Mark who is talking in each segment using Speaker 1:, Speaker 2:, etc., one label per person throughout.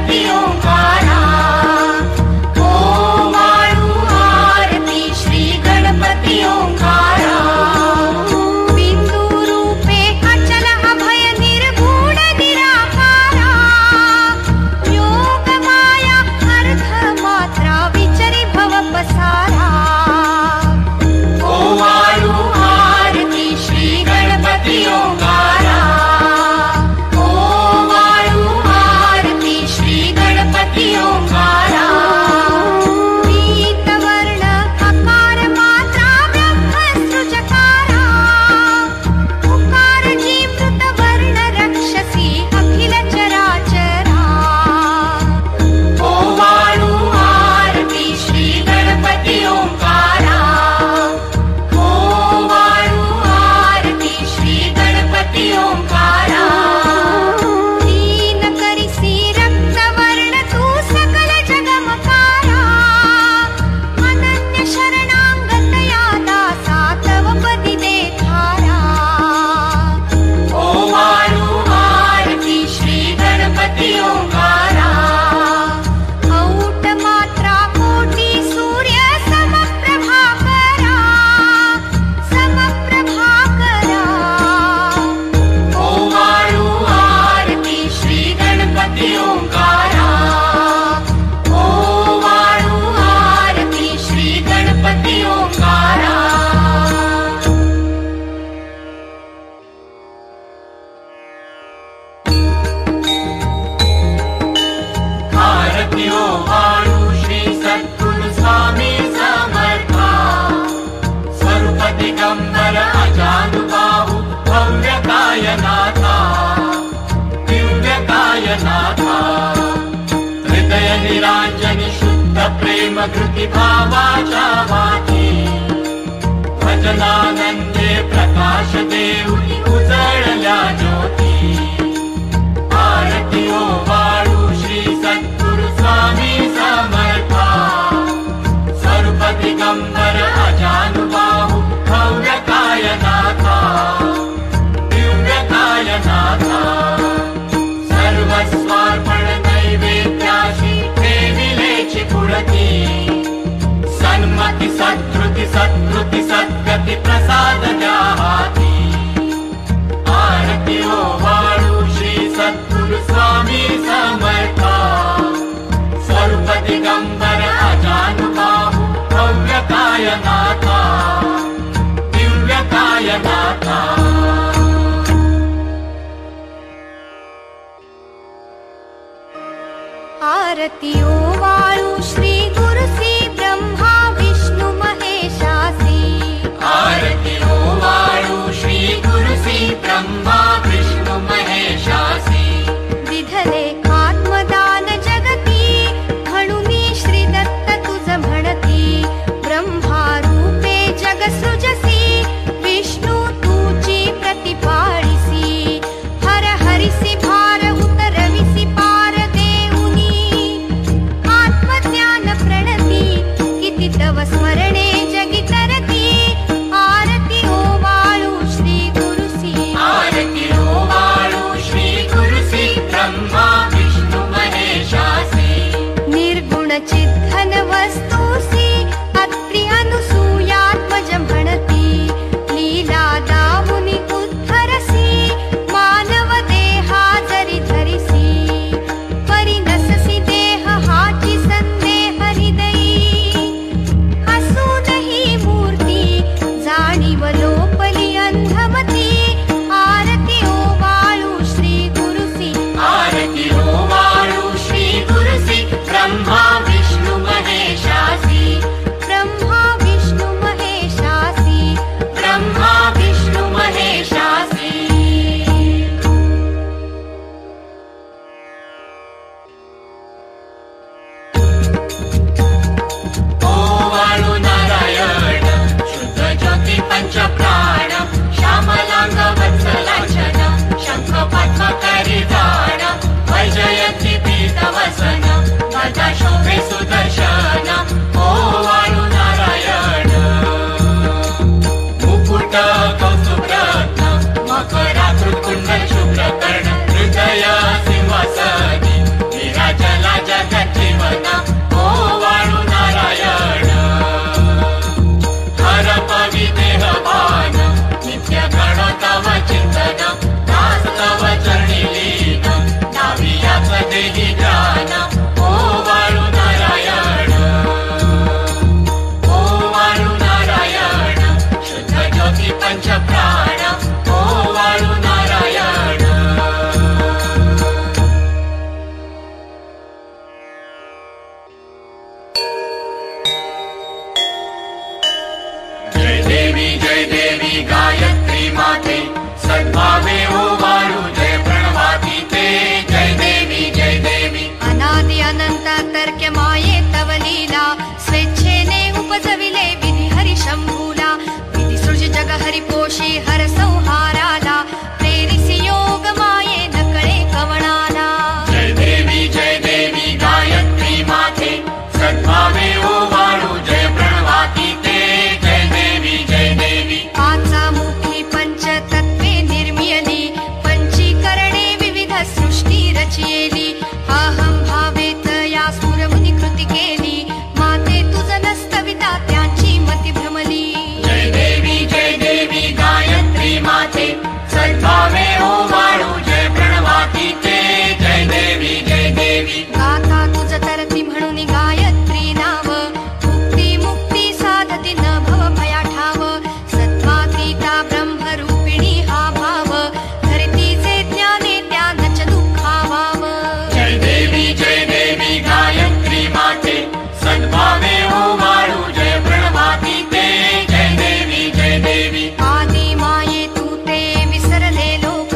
Speaker 1: गणपति ओंकारा। ओम आळू आरती श्री गणपति ओंकारा। बिंदु रूपे अचल अभय निर्गुण निराकारा। योग माया अर्थ मात्रा विचरी भव पसारा। ओम आळू आरती श्री गणपति ओंकारा। ओम आळू आरती श्री गणपति ओंकारा। पीतवर्ण अकार मात्रा ब्रह्म सृजकारा। उकार जीवृत वर्ण रक्षसी अखिल चराचरा। ओम आळू आरती श्री गणपति ओंकारा। ओम आळू आरती श्री गणपति ओंकारा। दीन करिसी रक्तवर्ण तू सकल जगमकारा। अनन्य शरणागतया दासा तव पदी देखारा। ओम आळू आरती श्री गणपति ओंकारा। औट मात्रा कोटि सूर्य समप्रभाकरा। समप्रभाकरा। ओम आळू आरती श्री गणपति ओंकारा। ओम आळू आरती श्री गणपति ओंकारा। आरती ओम आळू श्री सद्गुरु स्वामी समर्था। स्वरूप दिगंबर अजानुबाहु भव्यकाय नाथा। दिव्यकाय नाथा। हृदय निरांजनी शुद्ध प्रेम कृति भावाचा वाची। भजनानंदे प्रकाश देऊनी उजळल्या ज्योती। आरती ओम आळू श्री सद्गुरु स्वामी समर्था। स्वरूप दिगंबर अजानुबाहु भव्यकाय नाथा। दिव्यकाय नाथा। सर्वस्वार्पण नैवेद्याशी ठेविलेची पुढती। सन्मती सत्कृती सत्कृती सद्गती प्रसाद द्या हाती। आरती ओम आळू श्री सद्गुरु स्वामी समर्था। स्वरूप दिगंबर अजानुबाहु भव्यकाय नाथा। दिव्यकाय नाथा। आरती ओम आळू श्री गुरुसी ब्रह्मा विष्णु महेशासी। आरती ओम आळू श्री गुरुसी ब्रह्मा विष्णु महेशासी। विधले आत्मदान जगती म्हणूनी श्री दत्त तुझ म्हणती। ब्रह्मा रूपे जग सृजसी विष्णु तुची प्रतिपाळिसी। हर हरिसी भार उतरविसी पार देऊनी। आत्मज्ञान अनंत तर्क्य माये तव लीला स्वेच्छेने उपजविले विधी हरि शंभूला विधी सृज जग हरि पोषी हर संहाराला प्रेरिसी योग माये नकळे कवणाला
Speaker 2: जय देवी गायत्री माते सद्भावे ओवाळू जय प्रणवाती ते जय देवी
Speaker 1: पाचा मुखी पंचतत्वे निर्मियली पंचीकरणे विविध सृष्टी रचियेली अहं भावेत या सुरमुनी कृती केली माते तुझ नस्तविता त्यांची मती भ्रमली
Speaker 2: जय देवी गायत्री माते सद्भावे ओवाळू जय प्रणवाती ते जय देवी
Speaker 1: गाथा तुझ तरती म्हणून गायत्री नाव मुक्ती साधती न भव भया ठाव सत्वातीता ब्रह्मरूपिणी हा भाव धरतीचे ज्ञाने त्यानच दुःखावाव
Speaker 2: जय देवी गायत्री माते सद्भावे ओवाळू जय प्रणवाती ते जय देवी
Speaker 1: आदि माये तू ते विसरले लोक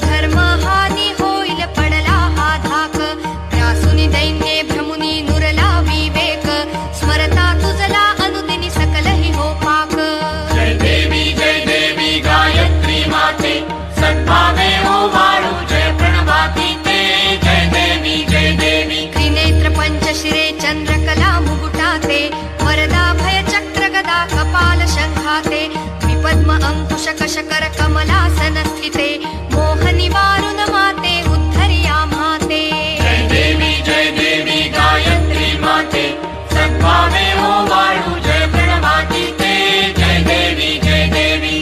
Speaker 1: धर्म हानी होईल पडला हा धाक त्रासुनी दैन्ये भ्रमुनी नुरला विवेक स्मरता तुझला अनुदिनी सकलहि हो पाक
Speaker 2: जय देवी गायत्री माते सद्भावे ओवाळू जय प्रणवाती ते जय देवी
Speaker 1: त्रिनेत्र पंचशिरे चंद्रकला मुकुटाते वरदा भय चक्र गदा कपाल शंखाते विपद्म अंकुश कशकर कमलासन स्थिते मोहनी वारुण माते उद्धरिया माते
Speaker 2: जय देवी गायत्री माते सद्भावे ओवाळू जय प्रणवाती ते जय देवी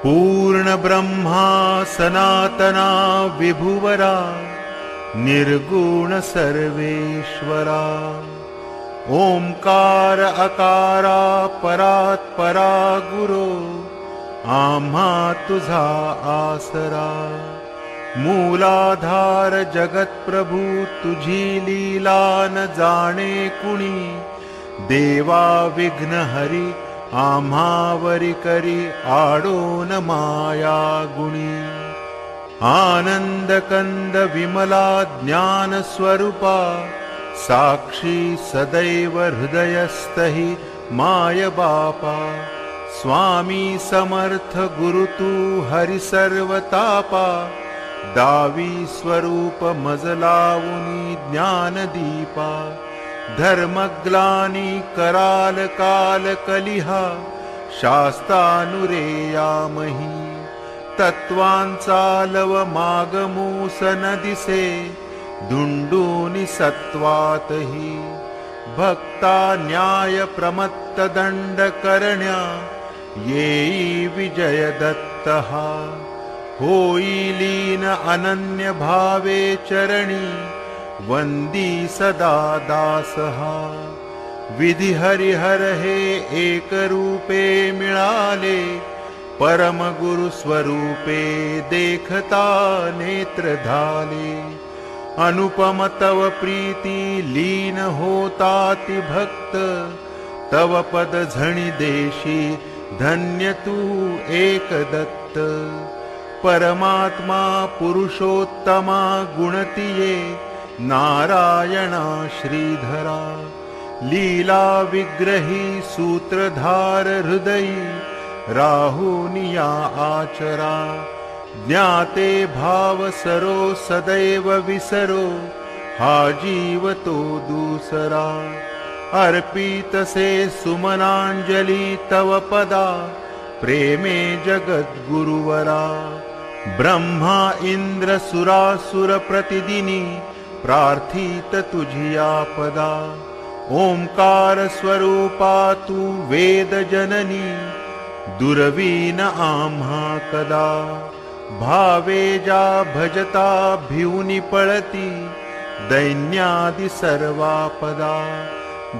Speaker 3: पूर्ण ब्रह्मा सनातना विभुवरा निर्गुण सर्वेश्वरा ओंकार अकारा परात्परा गुरो आम्हा तुझा आसरा मूलाधार जगत्प्रभू तुझी लीला न जाणे कुणी देवा विघ्न हरी आम्हावरी करी आडोन माया गुणी आनंद कंद विमला ज्ञान स्वरूपा साक्षी सदैव हृदयस्थहि माय बापा स्वामी समर्थ गुरु तू हरि सर्वतापा दावी स्वरूप मजलावुनी ज्ञानदीपा धर्मग्लानी कराल काल कलिहा शास्तानुरेयामहि तत्वांचा लव मागमूस न दिसे दुंडूनि सत्वातहि भक्ता न्याय प्रमत्त दंड करण्या येई विजय दत्तहा होई लीन अनन्य भावे चरणी वंदी सदा दासहा विधि हरिहर हे एक रूपे मिळाले परम गुरु स्वरूपे देखता नेत्र धाले अनुपम तव प्रीती लीन होताति भक्त तव पद झणी देशी धन्य तू एक दत्त परमात्मा पुरुषोत्तमा गुणतिये नारायणा श्रीधरा लीला विग्रही सूत्रधार हृदयी राहुनिया आचरा ज्ञाते भाव सरो सदैव विसरो हा जीव तो दूसरा अर्पित से सुमनांजलि तव पदा प्रेमे जगत गुरुवरा ब्रह्मा इंद्र सुरासुर प्रतिदिनी प्रार्थित तुझिया पदा ओंकार स्वरूपा तू वेद जननी दुर्वीन आम्हा कदा भावे जा भजता भिवनी पळती दैन्यादि सर्वापदा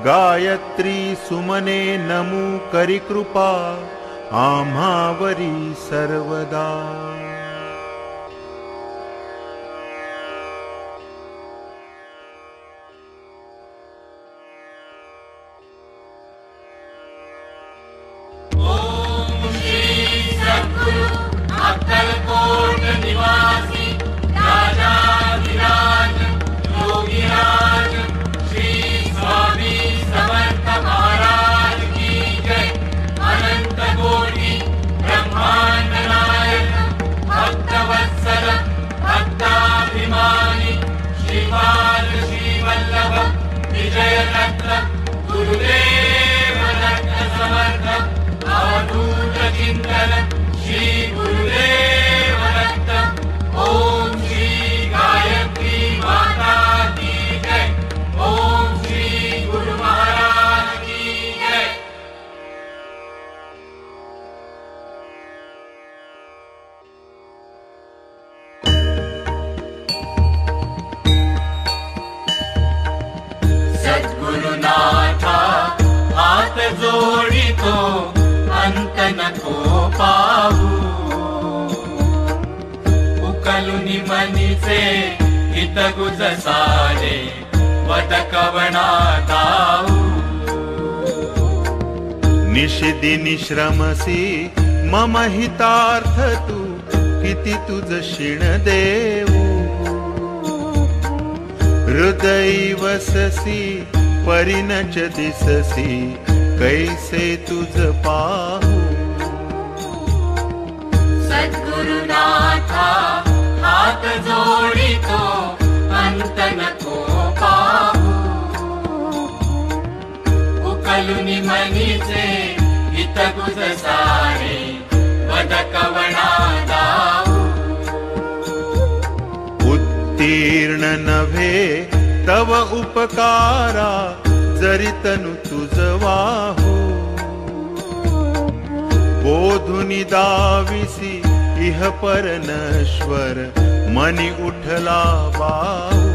Speaker 3: गायत्री सुमने नमू करी कृपा आम्हावरी सर्वदा
Speaker 2: Oh गुरुदेव दत्त। ओम श्री गायत्री माता की जय। ओम श्री गुरु महाराज की जय। सद्गुरुनाथा हात जोडितो अंत नको पाहू। उकलुनी मनीचे हितगुज सारे वद कवणा दाऊ।
Speaker 3: निशिदिनी श्रमसी मम हितार्थ तू किती तुझ शिण देऊ। हृदय वससी परिणच दिससी कैसे तुझ पाहू।
Speaker 2: सद्गुरुनाथा हात जोडितो अंत नको पाहू। उकलुनी मनीचे हितगुज सारे वद कवणा दाऊ।
Speaker 3: उत्तीर्ण नभे तव उपकारा जरी तनु तुझ वाहू। बोधुनी दाविसी इह पर नश्वर मनी उठला बाहू।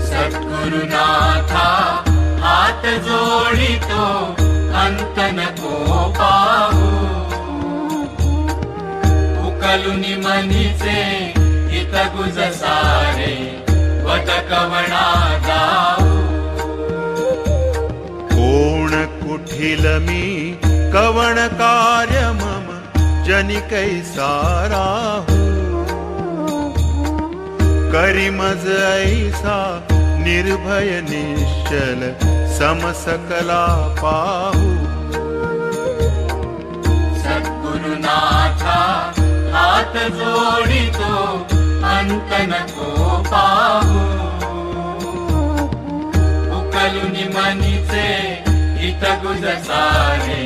Speaker 2: सद्गुरुनाथा हात जोडितो अंत नको पाहू। उकलुनी मनीचे हितगुज सारे वद कवणा दाऊ।
Speaker 3: कोण कुठिल मी कवण कार्य मम जनि कैसा राहू। करी मज ऐसा निर्भय निश्चल समसकला पाहू।
Speaker 2: सद्गुरुनाथा हात जोडितो अंत नको पाहू। उकलुनी मनीचे हितगुज सारे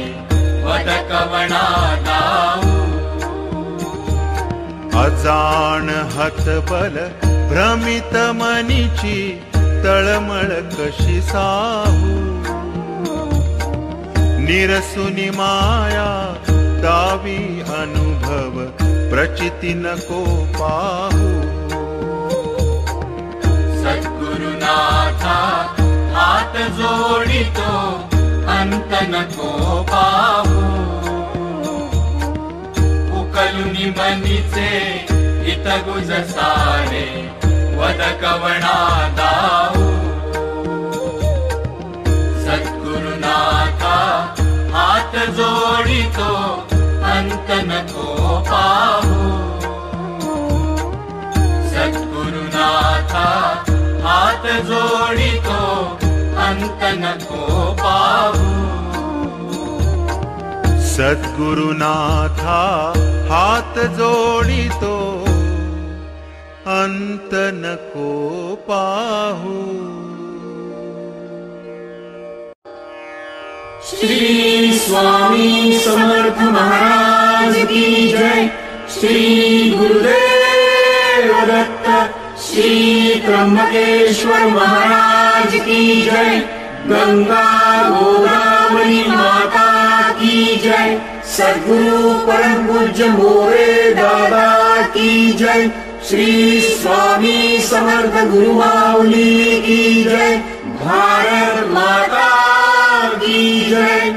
Speaker 2: वद कवणा दाऊ।
Speaker 3: अजान हतबल भ्रमित मनीची तळमळ कशी साहू। निरसुनी माया दावी अनुभव प्रचिती नको पाहू।
Speaker 2: सद्गुरुनाथा हात जोडितो अंत नको पाहू। उकलुनी मनीचे हितगुज सारे वद कवणा दाऊ। सद्गुरुनाथा हात जोडितो अंत नको पाहू। सद्गुरुनाथा हात जोडितो अंत नको पाहू।
Speaker 3: सद्गुरुनाथा हात जोडितो अंत नको पाहू।
Speaker 4: श्री स्वामी समर्थ महाराज की जय। श्री गुरुदेव दत्त। श्री त्र्यंबकेश्वर महाराज की जय। गंगा गोदावरी माता की जय। सद्गुरु परम पूज्य मोरे दादा की जय। श्री स्वामी समर्थ गुरु माऊली की जय। भारत माता की जय।